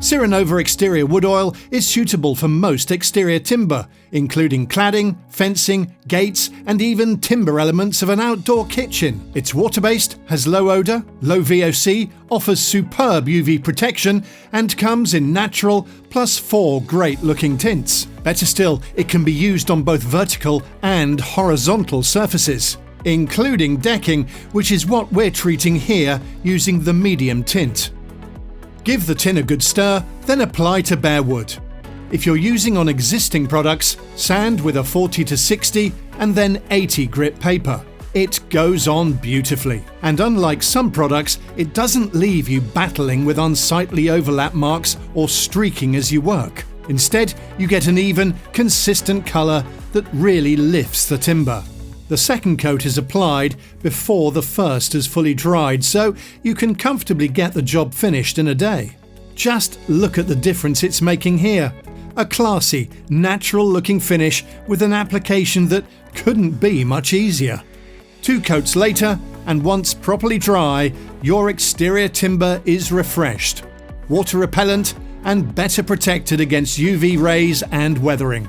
Ciranova Exterior Wood Oil is suitable for most exterior timber, including cladding, fencing, gates, and even timber elements of an outdoor kitchen. It's water-based, has low odour, low VOC, offers superb UV protection, and comes in natural plus 4 great-looking tints. Better still, it can be used on both vertical and horizontal surfaces, including decking, which is what we're treating here using the medium tint. Give the tin a good stir, then apply to bare wood. If you're using on existing products, sand with a 40 to 60 and then 80 grit paper. It goes on beautifully. And unlike some products, it doesn't leave you battling with unsightly overlap marks or streaking as you work. Instead, you get an even, consistent colour that really lifts the timber. The second coat is applied before the first has fully dried, so you can comfortably get the job finished in a day. Just look at the difference it's making here. A classy, natural-looking finish with an application that couldn't be much easier. 2 coats later, and once properly dry, your exterior timber is refreshed, water repellent, and better protected against UV rays and weathering.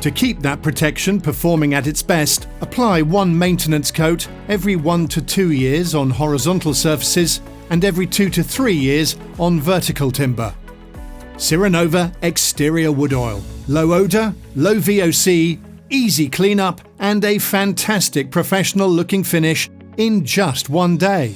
To keep that protection performing at its best, apply 1 maintenance coat every 1 to 2 years on horizontal surfaces and every 2 to 3 years on vertical timber. Ciranova Exterior Wood Oil. Low odour, low VOC, easy cleanup, and a fantastic professional looking finish in just 1 day.